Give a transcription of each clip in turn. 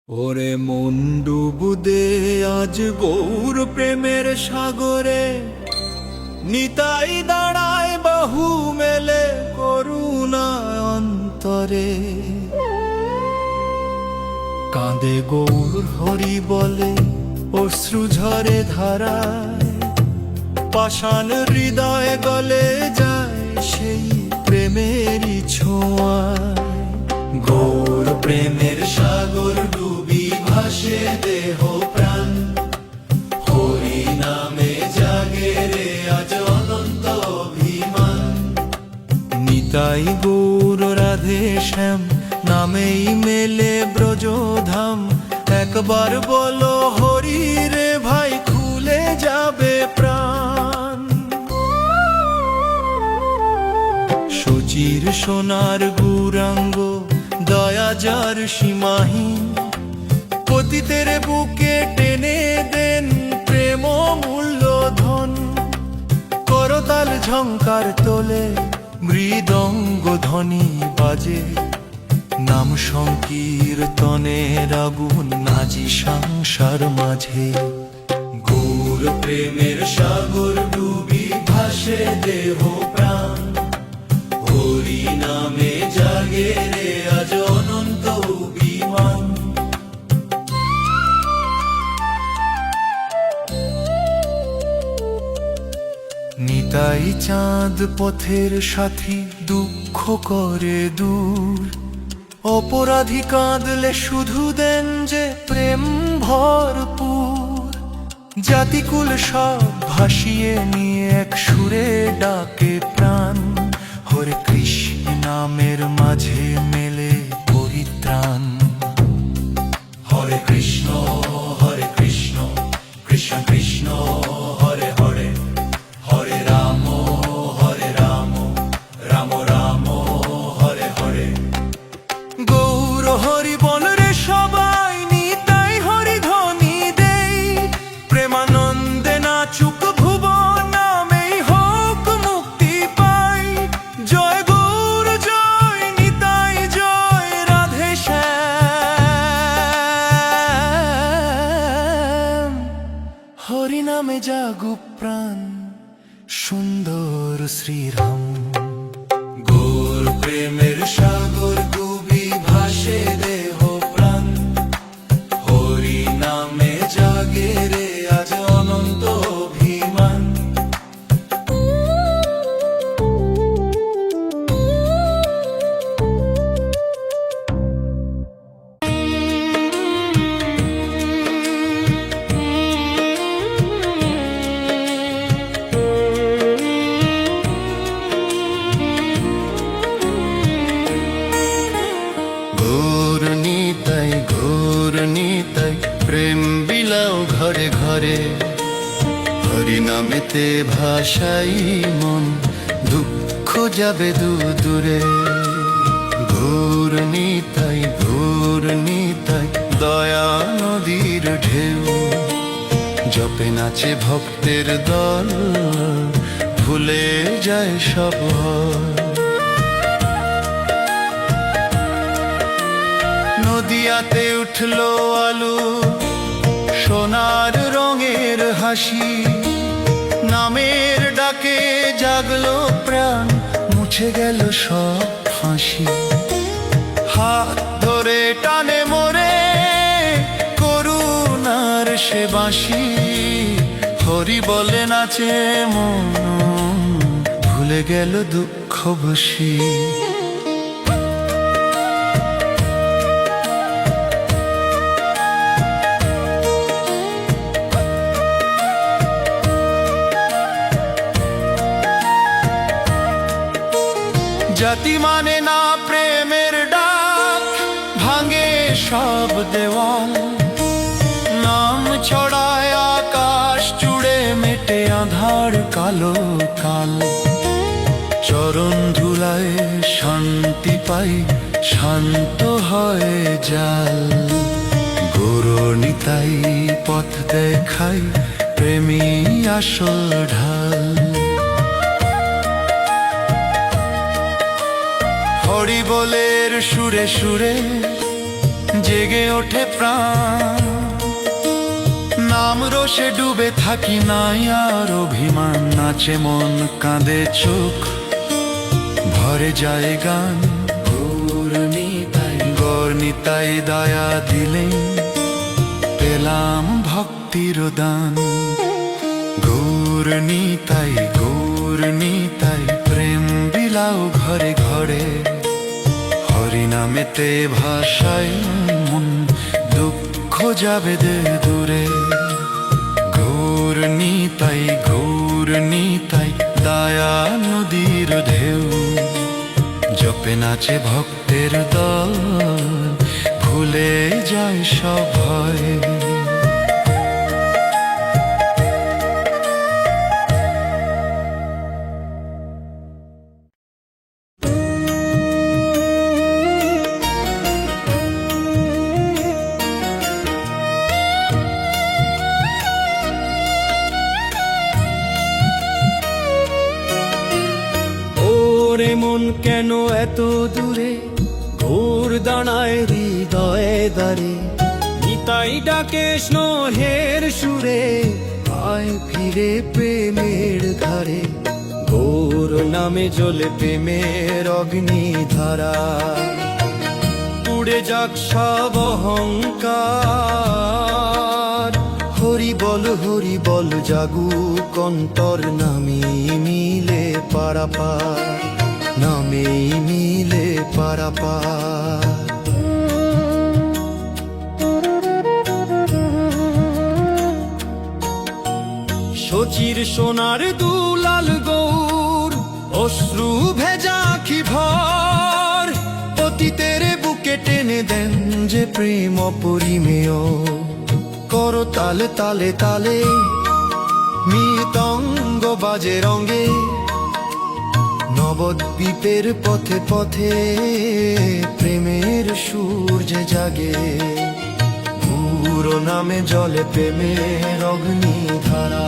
ওরে মন ডুবুদে আজ গৌর প্রেমের সাগরে, নিতাই দাঁড়ায় বাহু মেলে করুণা অন্তরে। কাঁদে গৌর হরি বলে অশ্রু ঝরে ধারায়, পাষাণ হৃদয় গলে যায় সেই প্রেমেরই ছোঁয়ায়। গৌর প্রেমের সাগর ডুবি ভাসে দেহ প্রাণ, হরি নামে জাগে রে আজ অনন্ত অভিমান। নিতাই গৌর রাধে শ্যাম নামেই মেলে ব্রজধাম, একবার বলো হরি রে ভাই খুলে যাবে প্রাণ। সচির সোনার গৌরাঙ্গ দয়া যার সীমাহীন, পতিতের বুকে টেনে দেন প্রেম মূল্যধন। করতাল ঝংকার তোলে মৃদঙ্গ ধ্বনি বাজে, নাম সংকীর্তনের আগুন নাজি সংসার মাঝে। গৌর প্রেমের সাগর ডুবি ভাসে দেহ প্রাণ, হরি নামে জাগে রে আজ অনন্ত অভিমান। নিতাই চাঁদ পথের সাথী দুঃখ করে দূর, অপরাধী কাঁদলে শুধু দেন যে প্রেম ভরপুর। জাতিকুল সব ভাসিয়ে নিয়ে এক সুরে ডাকে প্রাণ, হরে কৃষ্ণ নামের মাঝে মেলে পরিত্রাণ। হরে কৃষ্ণ কৃষ্ণ কৃষ্ণ হরে হরে, হরে রাম রাম রাম হরে হরে। গৌর হরি বল রে সবাই, নিতাই হরি ধ্বনি দেই, প্রেমানন্দে নাচুক ভুবন নামেই হোক মুক্তি পাই। জয় গৌর জয় নিতাই জয় রাধে শ্যাম, হরি নামে জাগু প্রাণ সুন্দর শ্রীরাম। গৌর প্রেমের সাগর ডুবি ভাসে দেহ প্রাণ, হরি নামে জাগে রে আজ অনন্ত অভিমান। ঘোর নিতাই প্রেম বিলাও ঘরে ঘরে, হরি নামেতে ভাষাই মন দুঃখ যাবে দূরে। ঘোর নিতাই দয়া নদীর ঢেউ, জপে নাচে ভক্তের দল ভুলে যায় সব ভয়। নদিয়াতে উঠলো আলু সোনার রঙের হাসি, নামের ডাকে জাগলো প্রাণ মুছে গেল সব ফাঁসি। হাত ধরে টানে মোরে করুণার সে বাঁশি, হরি বলে নাচে মন ভুলে গেল দুঃখ বসি। জাতি মানে না প্রেমের ডাক, ভাঙে সব দেওয়াল। নাম ছড়ায় আকাশ জুড়ে মেটে আধার কালো কাল। চরণ ধুলায় শান্তি পাই শান্ত হয় জাল। গৌর নিতাই পথ দেখাই প্রেমী আসল ঢাল। হরি বলের সুরে সুরে জেগে ওঠে প্রাণ। নাম রোষে ডুবে থাকি নাই আর অভিমান, নাচে মন কাঁদে চোখ ভরে যায় গান। গৌরনিতাই দয়া দিলেন পেলাম ভক্তির দান। গৌরনিতাই প্রেম বিলাও ঘরে ঘরে, হরিনামেতে ভাষায় মন দুঃখ যাবে দূরে। গৌরনিতাই দয়া নদীর ঢেউ, জপে নাচে ভক্তের দল, ভুলে যায় সব ভয়। ওরে মন কেন এত দূরে, ঘোর দাঁড়ায় হৃদয়ে দ্বারে। নিতাই ডাকে স্নেহের সুরে, আয় ফিরে প্রেমের ধারে। গৌর নামে জ্বলে প্রেমের অগ্নিধারা, পুড়ে যাক সব অহংকার। হরি বল জাগুক অন্তর, নামে মিলে পারাপার, নামে মিলে পারাপার। শচীর সোনার দুলাল গৌর, অশ্রু ভেজা আখি ভর। অতীতের বুকে টেনে দেন যে প্রেম অপরিমেয়। করো তালে তালে তালে, মৃদঙ্গ বাজে রঙে। নবদ্বীপের পথে পথে, প্রেমের সূর্য জাগে। পুরো নামে জলে প্রেমের অগ্নিধারা।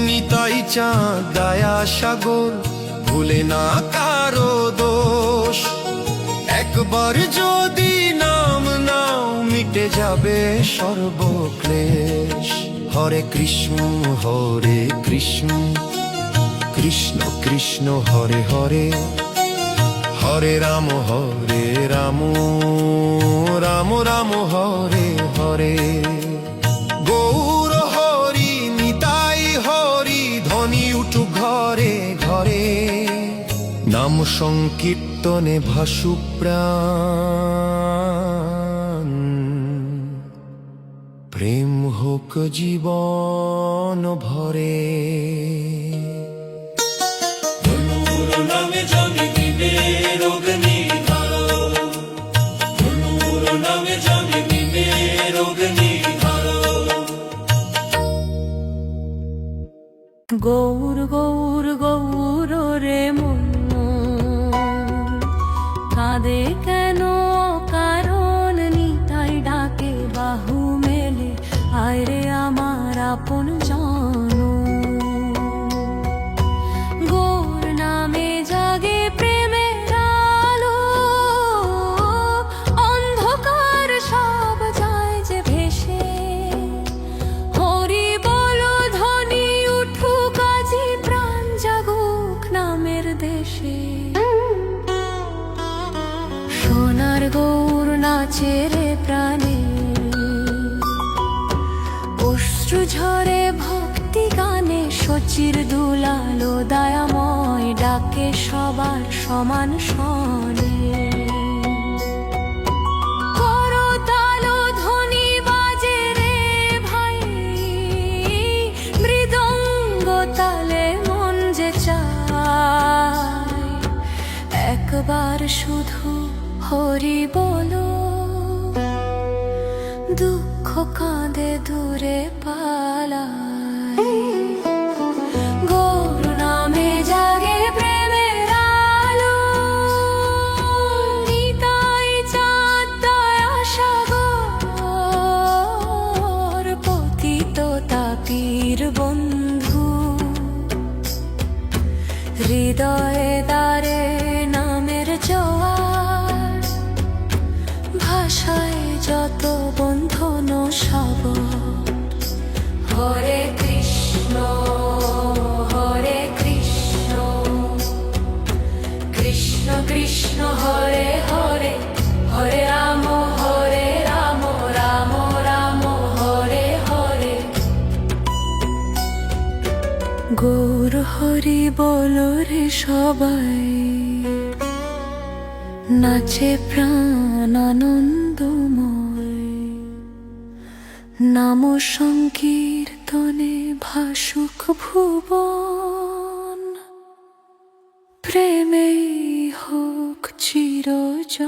নিতাই চাঁদ দয়া সাগর, ভুলে না কারো দোষ। একবার যদি নাম নাও, মিটে যাবে সর্বক্লেশ। হরে কৃষ্ণ কৃষ্ণ কৃষ্ণ হরে হরে, হরে রাম রাম রাম হরে হরে। গৌর হরি নিতাই হরি, ধ্বনি উঠু ঘরে ঘরে। নাম সংকীর্তনে ভাসু প্রাণ, প্রেম হোক জীবন ভরে। নামে জানি দিনের অগ্নিধারা, নামে জানি দিনের অগ্নিধারা। গৌর গৌর গৌর রে মন, কাঁদে কেন কারণ। নিতাই ডাকে বাহু মেলে, আয় রে আমার আপন জন। গৌর নামে জাগে প্রেমের আলো, অন্ধকার সব যায় যে ভেসে। হরি বলো ধ্বনি উঠুক আজি, প্রাণ জাগুক নামের দেশে। সোনার গৌর নাচে রে প্রাণে, অশ্রু ঝরে ভক্তি গানে। শচীর দুলালো দয়াময়, ডাকে সবার সমান শনে। করো তালো ধ্বনি বাজে রে ভাই, মৃদঙ্গ তালে মন যে চায়। একবার শুধু হরি বলো, দুঃখ কাঁদে দূরে পালায়। গৌর নামে জাগে প্রেমের আলো, নিতাই চাঁদ ভাষায় যত বন্ধন সব হরে কৃষ্ণ হরে কৃষ্ণ কৃষ্ণ কৃষ্ণ হরে হরে হরে রাম রাম রাম হরে হরে গৌর হরি বলো রে সবাই নাচে প্রাণ আনন্দময় নাম সংকীর্তনে ভাসুক ভুবন প্রেমে হোক চিরজয়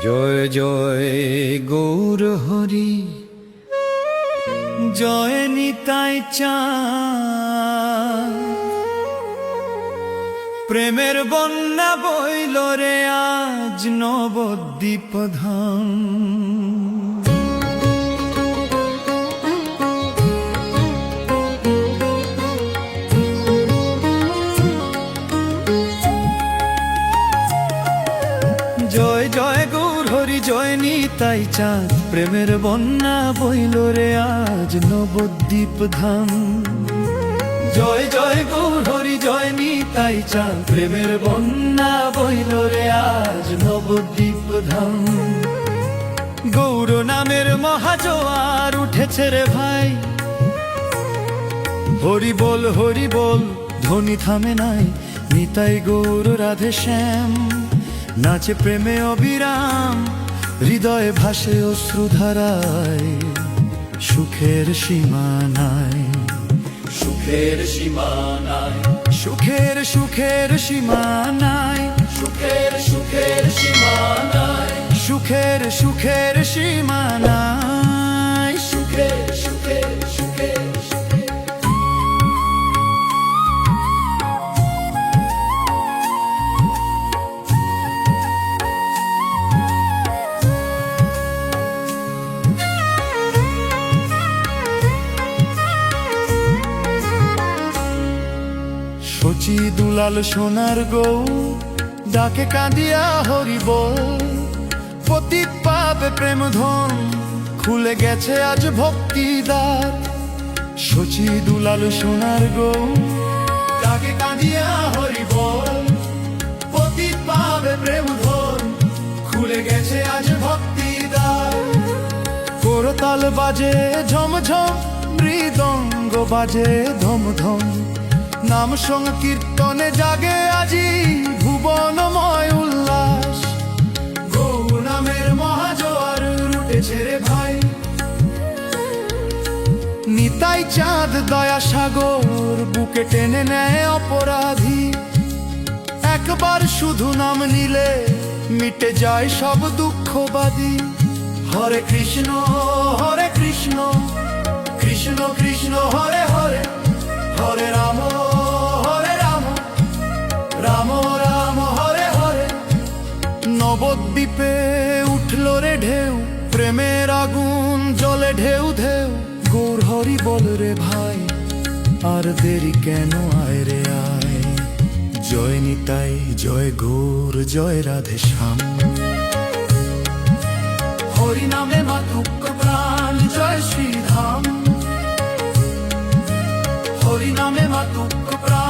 জয় জয় গৌর হরি জয় নিতাই চাঁদ প্রেমের বন্যা বইল রে আজ নবদ্বীপ ধাম জয় জয় গৌর হরি জয় নিতাই চাঁদ প্রেমের বন্যা বইল রে আজ নবদ্বীপ ধাম জয় জয় গৌর হরি জয় নিতাই চাঁদ প্রেমের বন্যা বইল রে আজ নবদ্বীপ ধাম গৌর নামের মহাজোয়ার উঠেছে রে ভাই হরি বল ধ্বনি থামে নাই নিতাই গৌর রাধে শ্যাম নাচে প্রেমে অবিরাম হৃদয়ে ভাসে অশ্রুধারায় সুখের সীমা নাই সুখের সীমা নাই সুখের সীমা নাই সুখের সীমা নাই সুখের সীমা নাই সুখের শচী দুলাল সোনার গৌ ডাকে কাঁদিয়া হরিব পতিত পাবে প্রেম ধন খুলে গেছে আজ ভক্তিদার শচী দুলাল সোনার গৌ ডাকে কাঁদিয়া হরিব পতিত পাবে প্রেম ধন খুলে গেছে আজ ভক্তিদার করতাল বাজে ঝমঝম মৃদঙ্গ বাজে ধমধম নাম সংকীর্তনে জাগে আজি ভুবনময় উল্লাস গৌর নামের মহাজোয়ার উঠেছে রে ভাই নিতাই চাঁদ দয়া সাগর বুকে টেনে নেয় অপরাধী একবার শুধু নাম নিলে মিটে যায় সব দুঃখবাদী হরে কৃষ্ণ কৃষ্ণ কৃষ্ণ হরে হরে হরে রাম রাম রাম হরে হরে নবদ্বীপে উঠল রে ঢেউ প্রেমের আগুন জলে ঢেউ ঢেউ গৌর হরি বল রে ভাই আর দেরি কেন আয় রে আয় জয় নিতাই জয় গৌর জয় রাধে শ্যাম হরি নামে মাতুক প্রাণ জয় শ্রীধাম হরি নামে মাতুক প্রাণ